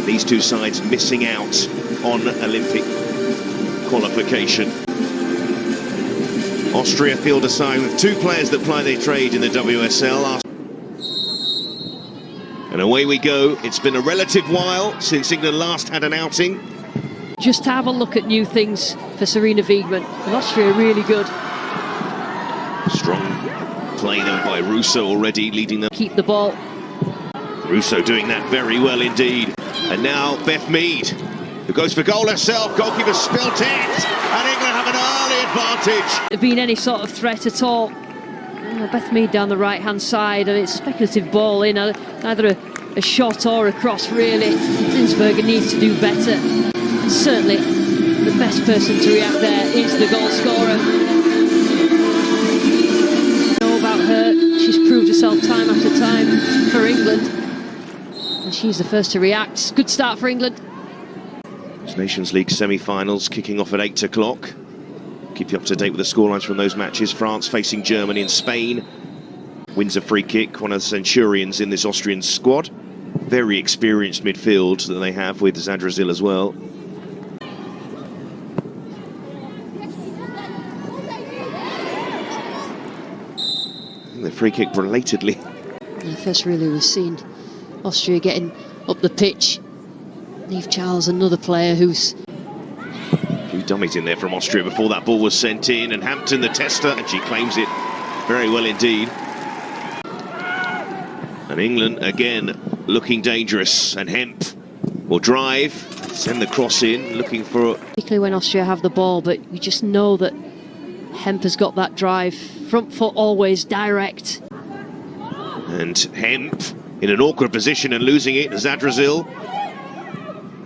These two sides missing out on Olympic qualification. Austria field a side with two players that ply their trade in the WSL. And away we go. It's been a relative while since England last had an outing. Just to have a look at new things for Sarina Wiegman. And Austria really good. Strong play though by Russo already leading them. Keep the ball. Russo doing that very well indeed. And now Beth Mead, who goes for goal herself. Goalkeeper spilt it, and England have an early advantage. Been any sort of threat at all. Beth Mead down the right-hand side, and it's a speculative ball in, either a shot or a cross, really. Zinsberger needs to do better. And certainly, the best person to react there is the goal scorer. Know about her, she's proved herself time after time for England. And she's the first to react. Good start for England. Nations League semi-finals kicking off at 8 o'clock. Keep you up to date with the scorelines from those matches. France facing Germany, and Spain wins a free kick. One of the Centurions in this Austrian squad. Very experienced midfield that they have with Zadrazil as well. And the free kick relatedly. First really we've seen Austria getting up the pitch. Neve Charles, another player who's... Few dummies in there from Austria before that ball was sent in, and Hampton the tester, and she claims it very well indeed. And England again looking dangerous, and Hemp will drive, send the cross in, looking for... Particularly when Austria have the ball, but you just know that Hemp has got that drive. Front foot always direct. And Hemp in an awkward position and losing it, Zadrazil.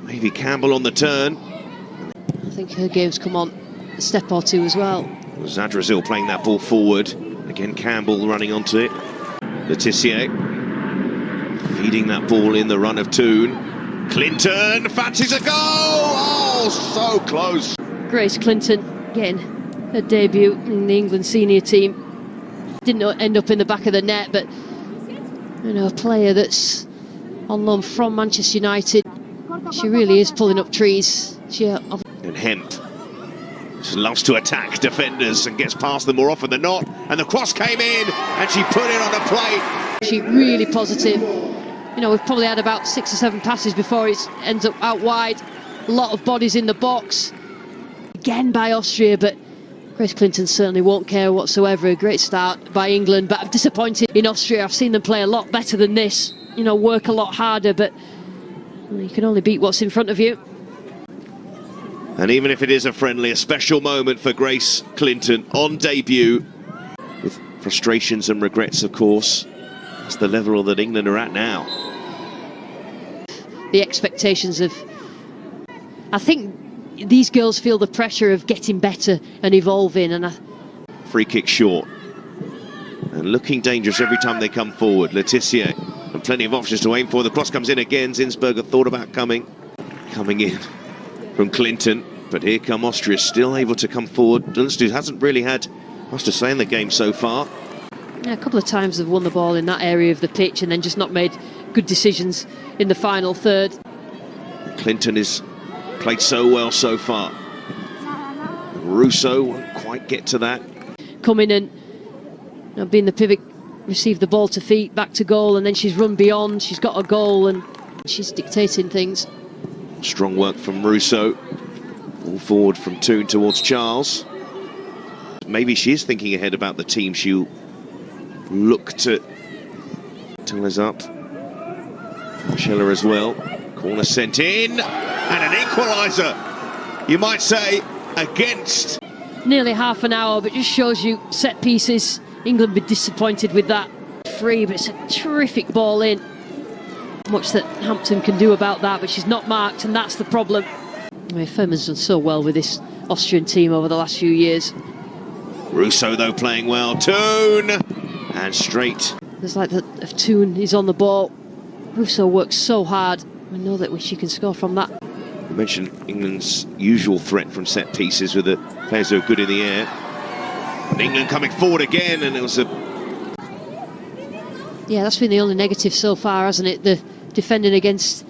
Maybe Campbell on the turn. I think her game's come on a step or two as well. Zadrazil playing that ball forward. Again, Campbell running onto it. Letitia feeding that ball in the run of Toon. Clinton fancies a goal! Oh, so close. Grace Clinton getting her debut in the England senior team. Didn't end up in the back of the net, but you know, a player that's on loan from Manchester United. She really is pulling up trees. And Hemp just loves to attack defenders and gets past them more often than not. And the cross came in, and she put it on the plate. She's really positive. You know, we've probably had about 6 or 7 passes before it ends up out wide. A lot of bodies in the box. Again by Austria, but Grace Clinton certainly won't care whatsoever. A great start by England, but I'm disappointed in Austria. I've seen them play a lot better than this. You know, work a lot harder, but you can only beat what's in front of you. And even if it is a friendly, a special moment for Grace Clinton on debut, with frustrations and regrets, of course. That's the level that England are at now. The expectations of... I think these girls feel the pressure of getting better and evolving. And free kick short. And looking dangerous every time they come forward. Letitia, and plenty of options to aim for. The cross comes in again. Zinsberger thought about coming in from Clinton, but here come Austria, still able to come forward. Dunstue hasn't really had much to say in the game so far. Yeah, a couple of times they've won the ball in that area of the pitch and then just not made good decisions in the final third. Clinton has played so well so far. Russo won't quite get to that. Coming in, being the pivot, received the ball to feet, back to goal, and then she's run beyond. She's got a goal and she's dictating things. Strong work from Russo. All forward from Toon towards Charles. Maybe she is thinking ahead about the team she'll look to tell us up. Schiller as well. Corner sent in, and an equaliser, you might say, against. Nearly half an hour, but just shows you set pieces. England be disappointed with that free, but it's a terrific ball in. Much that Hampton can do about that, but she's not marked, and that's the problem. I mean, Furman's done so well with this Austrian team over the last few years. Russo, though, playing well. Toon! And straight. There's like that if Toon is on the ball. Russo works so hard. We know that she can score from that. You mentioned England's usual threat from set pieces with the players who are good in the air. And England coming forward again, and it was a... Yeah, that's been the only negative so far, hasn't it? The defending against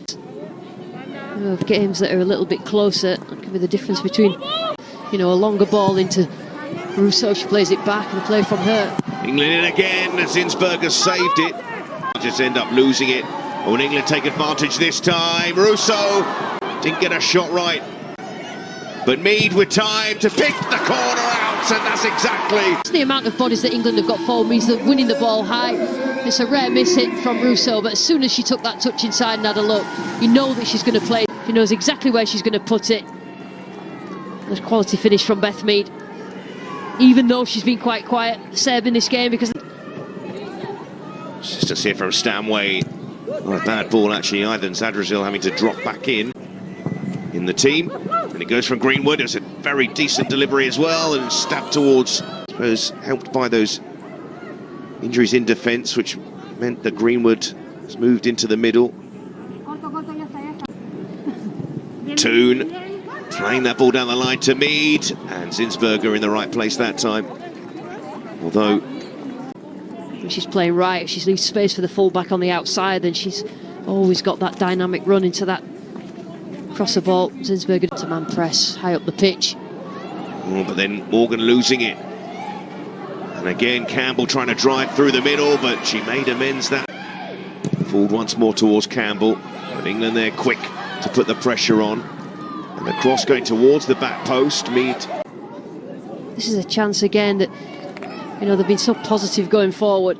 of games that are a little bit closer. That could be the difference between, you know, a longer ball into Russo. She plays it back and a play from her. England in again, Zinsberger saved it. Just end up losing it. Oh, and England take advantage this time. Russo didn't get a shot right. But Mead with time to pick the corner out, and that's exactly... The amount of bodies that England have got forward means that winning the ball high. It's a rare miss hit from Russo, but as soon as she took that touch inside and had a look, you know that she's going to play. She knows exactly where she's going to put it. There's a quality finish from Beth Mead. Even though she's been quite quiet, Seb, in this game, because... Just to see it from Stanway. Not a bad ball, actually, either. And Zadrazil having to drop back in the team. And it goes from Greenwood. It's a very decent delivery as well, and stabbed towards, I suppose, helped by those injuries in defence, which meant that Greenwood has moved into the middle. Toon playing that ball down the line to Mead, and Zinsberger in the right place that time. Although she's playing right, she leaves space for the fullback on the outside, then she's always got that dynamic run into that crosser ball. Zinsberger to man press high up the pitch. Oh, but then Morgan losing it. And again, Campbell trying to drive through the middle, but she made amends that. Forward once more towards Campbell. But England there quick to put the pressure on. And the cross going towards the back post. Mead. This is a chance again that, you know, they've been so positive going forward.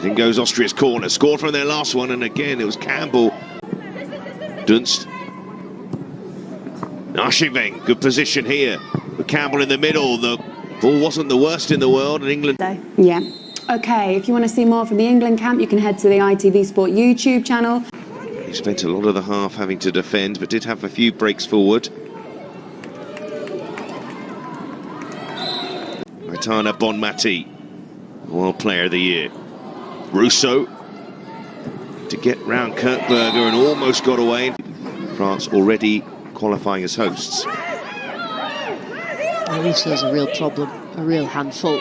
In goes Austria's corner. Scored from their last one, and again it was Campbell. Dunst. Narshiveng, good position here. With Campbell in the middle. The ball wasn't the worst in the world, and England... Yeah. OK, if you want to see more from the England camp, you can head to the ITV Sport YouTube channel. He spent a lot of the half having to defend, but did have a few breaks forward. Aitana Bonmati, World Player of the Year. Russo to get round Kirkberger and almost got away. France already qualifying as hosts. Russo's a real problem, a real handful.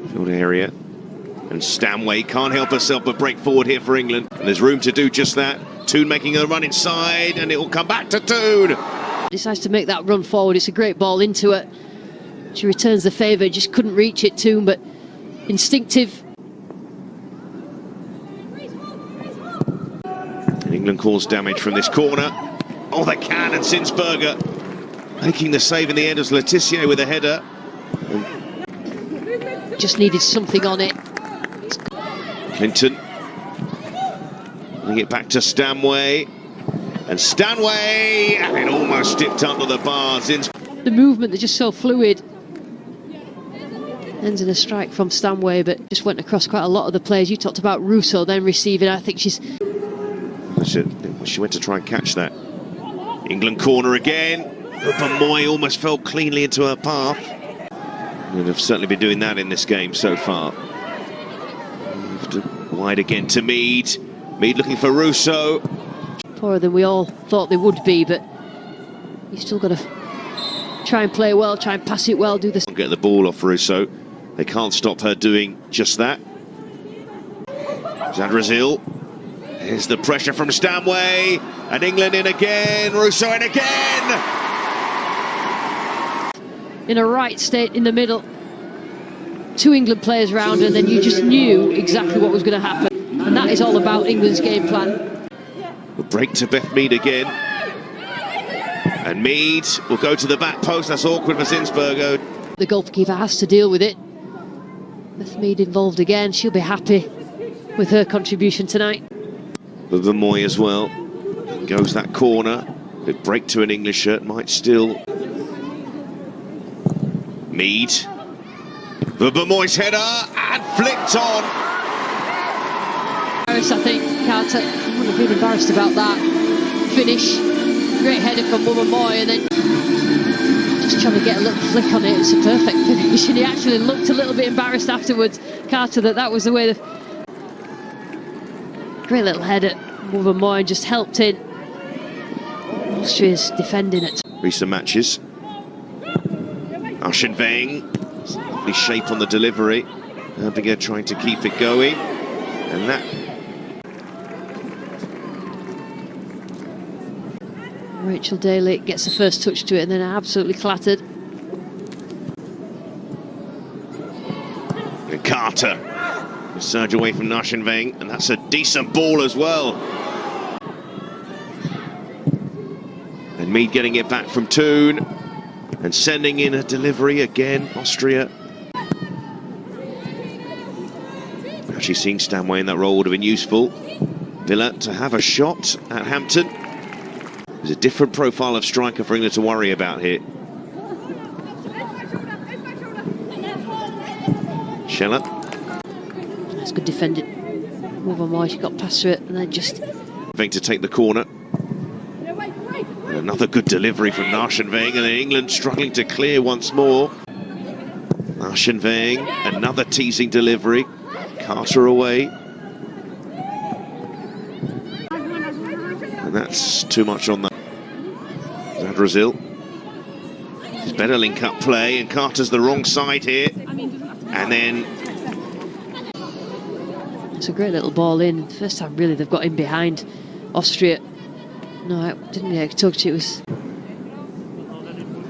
Field area. And Stanway can't help herself but break forward here for England. And there's room to do just that. Toon making a run inside, and it will come back to Toon. Decides to make that run forward. It's a great ball into it. She returns the favour, just couldn't reach it, Toon, but instinctive. And England cause damage from this corner. Oh, they can, and Zinsberger making the save in the end as Letitia with a header. Just needed something on it. Clinton bring it back to Stanway, and Stanway, and it almost dipped under the bar. The movement, they're just so fluid. Ends in a strike from Stanway, but just went across quite a lot of the players. You talked about Russo then receiving. I think she's... She went to try and catch that. England corner again. But Moy almost fell cleanly into her path. And have certainly been doing that in this game so far. Moved wide again to Mead. Mead looking for Russo. Poorer than we all thought they would be, but you've still got to try and play well, try and pass it well, do this. Get the ball off Russo. They can't stop her doing just that. Zadrazil. Here's the pressure from Stanway. And England in again. Russo in again. In a right state in the middle. Two England players round, and then you just knew exactly what was going to happen. And that is all about England's game plan. We'll break to Beth Mead again. And Mead will go to the back post. That's awkward for Zinsberger. The goalkeeper has to deal with it. Beth Mead involved again. She'll be happy with her contribution tonight. With Vermoy as well. Goes that corner. A break to an English shirt might still. Mead. Vermoy's header and flicked on. I think Carter would have been embarrassed about that finish. Great header from Vermoy, and then just trying to get a little flick on it. It's a perfect finish, and he actually looked a little bit embarrassed afterwards, Carter, that was the way. Great little header. Vermoy just helped in. Austria's defending it. Recent matches. Narshiveng, lovely shape on the delivery. Erbinger trying to keep it going, and that Rachel Daly gets the first touch to it and then absolutely clattered. And Carter surge away from Nashenveng, and that's a decent ball as well. And Mead getting it back from Toon and sending in a delivery again. Austria. Actually seeing Stanway in that role would have been useful. Villa to have a shot at Hampton. There's a different profile of striker for England to worry about here. Scheller. That's good defending. Move on why she got past her it and then just... To take the corner. And another good delivery from Nashenveng, and then England struggling to clear once more. Nashenveng, another teasing delivery. Carter away. And that's too much on that. Zadrazil. It's better link-up play, and Carter's the wrong side here. And then... It's a great little ball in. First time really they've got in behind Austria. No, I didn't get a touch, it was...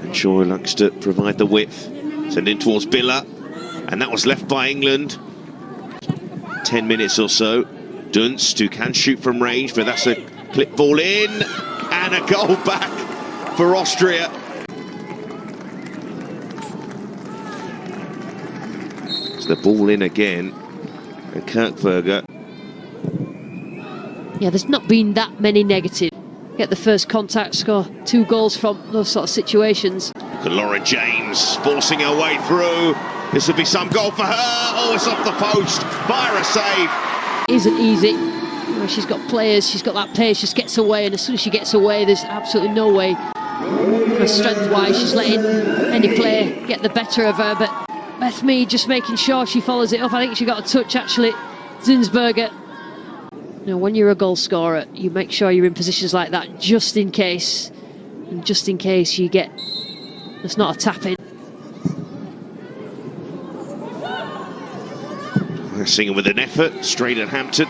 And Shaw likes to provide the width. Send in towards Billa. And that was left by England. 10 minutes or so. Dunst, who can shoot from range, but that's a clip ball in. And a goal back for Austria. So the ball in again. And Kirkberger. Yeah, there's not been that many negatives. Get the first contact, score 2 goals from those sort of situations. Look at Lauren James forcing her way through. This will be some goal for her. Oh, it's off the post. Fire a save. It isn't easy. You know, she's got players, she's got that pace, just gets away, and as soon as she gets away, there's absolutely no way. Strength-wise, she's letting any player get the better of her, but Beth Mead just making sure she follows it up. I think she got a touch, actually. Zinsberger. You know, when you're a goal scorer, you make sure you're in positions like that just in case. And just in case you get... It's not a tap-in. Singing with an effort, straight at Hampton.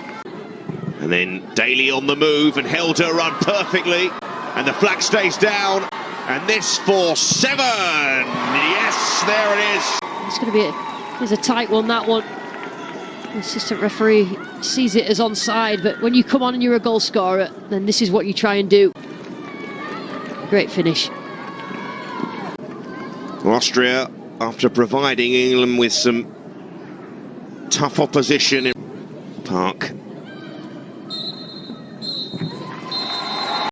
And then Daly on the move and held her run perfectly. And the flag stays down. And this for 7. Yes, there it is. It's going to be it's a tight one, that one. The assistant referee sees it as onside, but when you come on and you're a goal scorer, then this is what you try and do. Great finish. Austria, after providing England with some tough opposition in Park,